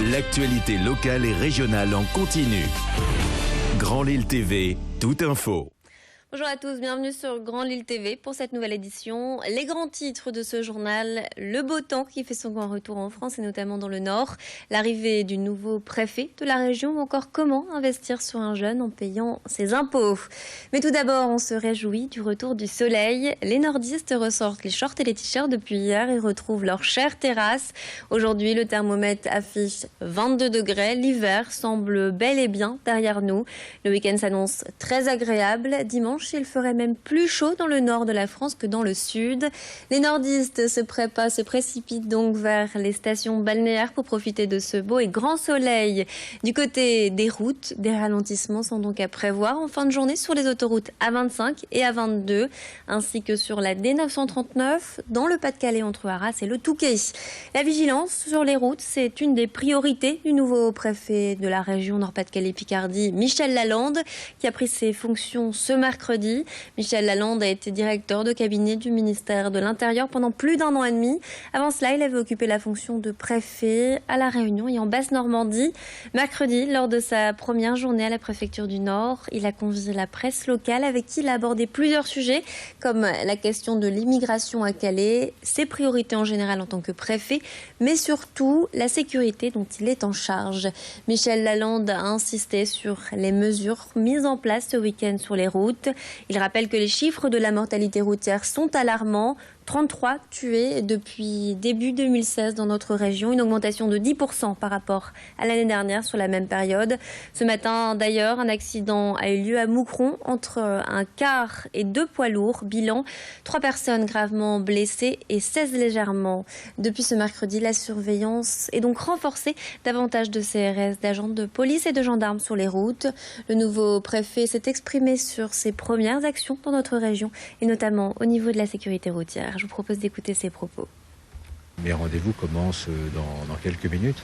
L'actualité locale et régionale en continu. Grand Lille TV, toute info. Bonjour à tous, bienvenue sur Grand Lille TV pour cette nouvelle édition. Les grands titres de ce journal, le beau temps qui fait son grand retour en France et notamment dans le Nord, l'arrivée du nouveau préfet de la région ou encore comment investir sur un jeune en payant ses impôts. Mais tout d'abord, on se réjouit du retour du soleil. Les nordistes ressortent les shorts et les t-shirts depuis hier et retrouvent leur chère terrasse. Aujourd'hui, le thermomètre affiche 22 degrés. L'hiver semble bel et bien derrière nous. Le week-end s'annonce très agréable. Dimanche, il ferait même plus chaud dans le nord de la France que dans le sud. Les nordistes se précipitent donc vers les stations balnéaires pour profiter de ce beau et grand soleil. Du côté des routes, des ralentissements sont donc à prévoir en fin de journée sur les autoroutes A25 et A22, ainsi que sur la D939 dans le Pas-de-Calais entre Arras et le Touquet. La vigilance sur les routes, c'est une des priorités du nouveau préfet de la région Nord-Pas-de-Calais-Picardie, Michel Lalande, qui a pris ses fonctions ce mercredi. Michel Lalande a été directeur de cabinet du ministère de l'Intérieur pendant plus d'1 an et demi. Avant cela, il avait occupé la fonction de préfet à La Réunion et en Basse-Normandie. Mercredi, lors de sa première journée à la préfecture du Nord, il a convié la presse locale avec qui il a abordé plusieurs sujets comme la question de l'immigration à Calais, ses priorités en général en tant que préfet, mais surtout la sécurité dont il est en charge. Michel Lalande a insisté sur les mesures mises en place ce week-end sur les routes. Il rappelle que les chiffres de la mortalité routière sont alarmants. 33 tués depuis début 2016 dans notre région, une augmentation de 10% par rapport à l'année dernière sur la même période. Ce matin, d'ailleurs, un accident a eu lieu à Moucron entre un car et 2 poids lourds. Bilan, 3 personnes gravement blessées et 16 légèrement. Depuis ce mercredi, la surveillance est donc renforcée. Davantage de CRS, d'agents de police et de gendarmes sur les routes. Le nouveau préfet s'est exprimé sur ses premières actions dans notre région et notamment au niveau de la sécurité routière. Je vous propose d'écouter ses propos. Mes rendez-vous commencent dans quelques minutes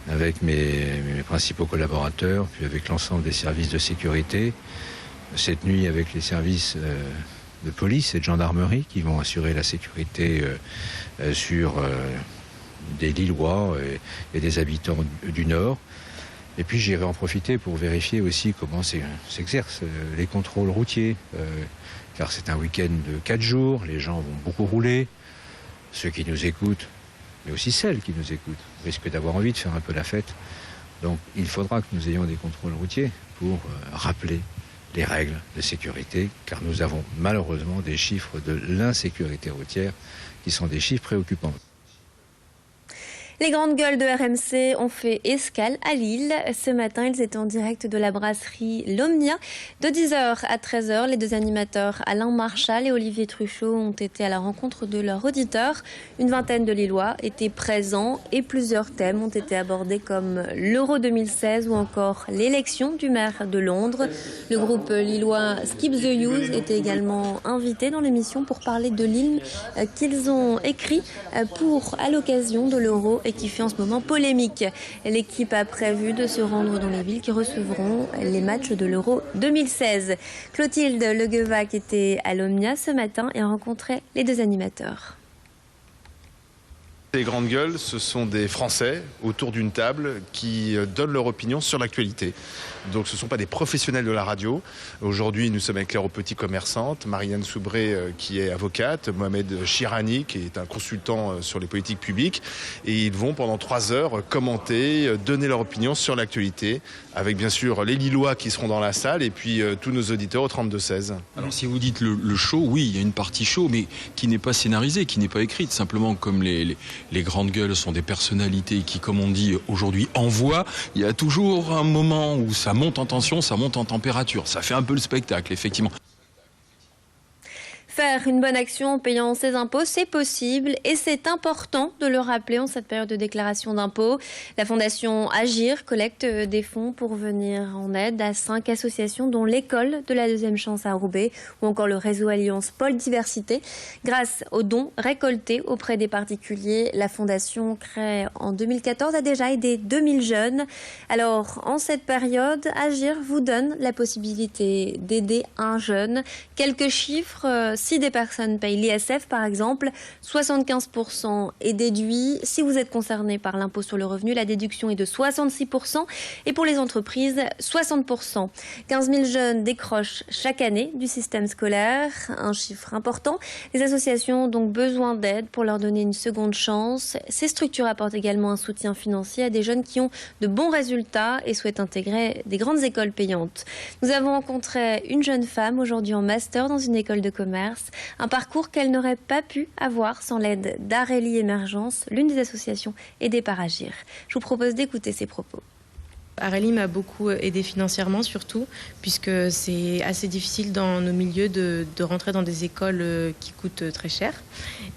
avec mes principaux collaborateurs, puis avec l'ensemble des services de sécurité. Cette nuit avec les services de police et de gendarmerie qui vont assurer la sécurité sur des Lillois et des habitants du Nord. Et puis j'irai en profiter pour vérifier aussi comment s'exercent les contrôles routiers. Car c'est un week-end de 4 jours, les gens vont beaucoup rouler. Ceux qui nous écoutent, mais aussi celles qui nous écoutent, risquent d'avoir envie de faire un peu la fête. Donc il faudra que nous ayons des contrôles routiers pour rappeler les règles de sécurité, car nous avons malheureusement des chiffres de l'insécurité routière qui sont des chiffres préoccupants. Les grandes gueules de RMC ont fait escale à Lille. Ce matin, ils étaient en direct de la brasserie L'Omnia. De 10h à 13h, les deux animateurs Alain Marchal et Olivier Truchot ont été à la rencontre de leurs auditeurs. Une vingtaine de Lillois étaient présents et plusieurs thèmes ont été abordés comme l'Euro 2016 ou encore l'élection du maire de Londres. Le groupe lillois Skip the Youth était également invité dans l'émission pour parler de l'hymne qu'ils ont écrit à l'occasion de l'Euro et qui fait en ce moment polémique. L'équipe a prévu de se rendre dans les villes qui recevront les matchs de l'Euro 2016. Clotilde Leguevac était à l'Omnia ce matin et a rencontré les deux animateurs. Les grandes gueules, ce sont des Français autour d'une table qui donnent leur opinion sur l'actualité. Donc ce ne sont pas des professionnels de la radio. Aujourd'hui, nous sommes avec Claire Petit, commerçante, Marianne Soubré qui est avocate, Mohamed Chirani qui est un consultant sur les politiques publiques. Et ils vont pendant 3 heures commenter, donner leur opinion sur l'actualité, avec bien sûr les Lillois qui seront dans la salle et puis tous nos auditeurs au 32-16. Alors si vous dites le show, oui, il y a une partie show, mais qui n'est pas scénarisée, qui n'est pas écrite. Simplement comme les grandes gueules sont des personnalités qui, comme on dit aujourd'hui, envoient, il y a toujours un moment où ça monte en tension, ça monte en température. Ça fait un peu le spectacle, effectivement. Faire une bonne action en payant ses impôts, c'est possible et c'est important de le rappeler en cette période de déclaration d'impôts. La Fondation Agir collecte des fonds pour venir en aide à 5 associations dont l'école de la deuxième chance à Roubaix ou encore le réseau Alliance Pôle Diversité. Grâce aux dons récoltés auprès des particuliers, la Fondation créée en 2014 a déjà aidé 2000 jeunes. Alors, en cette période, Agir vous donne la possibilité d'aider un jeune. Quelques chiffres, si des personnes payent l'ISF par exemple, 75% est déduit. Si vous êtes concerné par l'impôt sur le revenu, la déduction est de 66%. Et pour les entreprises, 60%. 15 000 jeunes décrochent chaque année du système scolaire, un chiffre important. Les associations ont donc besoin d'aide pour leur donner une seconde chance. Ces structures apportent également un soutien financier à des jeunes qui ont de bons résultats et souhaitent intégrer des grandes écoles payantes. Nous avons rencontré une jeune femme aujourd'hui en master dans une école de commerce, un parcours qu'elle n'aurait pas pu avoir sans l'aide d'Arélie Émergence, l'une des associations aidées par Agir. Je vous propose d'écouter ses propos. Arélie m'a beaucoup aidée financièrement surtout, puisque c'est assez difficile dans nos milieux de rentrer dans des écoles qui coûtent très cher.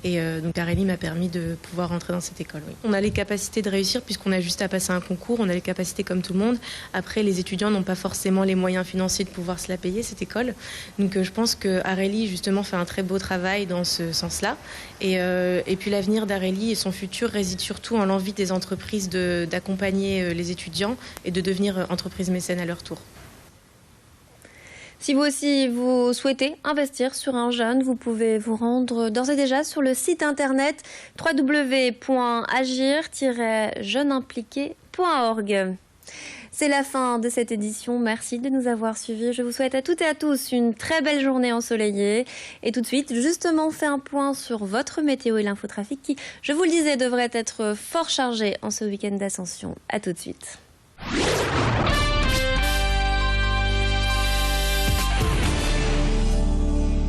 Et donc Arélie m'a permis de pouvoir rentrer dans cette école. Oui. On a les capacités de réussir puisqu'on a juste à passer un concours, on a les capacités comme tout le monde. Après, les étudiants n'ont pas forcément les moyens financiers de pouvoir se la payer, cette école. Donc je pense que Arélie justement fait un très beau travail dans ce sens-là. Et puis l'avenir d'Arélie et son futur réside surtout en l'envie des entreprises d'accompagner les étudiants et de devenir entreprise mécène à leur tour. Si vous aussi vous souhaitez investir sur un jeune, vous pouvez vous rendre d'ores et déjà sur le site internet www.agir-jeuneimpliqué.org. C'est la fin de cette édition. Merci de nous avoir suivis. Je vous souhaite à toutes et à tous une très belle journée ensoleillée. Et tout de suite, justement, on fait un point sur votre météo et l'infotrafic qui, je vous le disais, devrait être fort chargé en ce week-end d'Ascension. À tout de suite.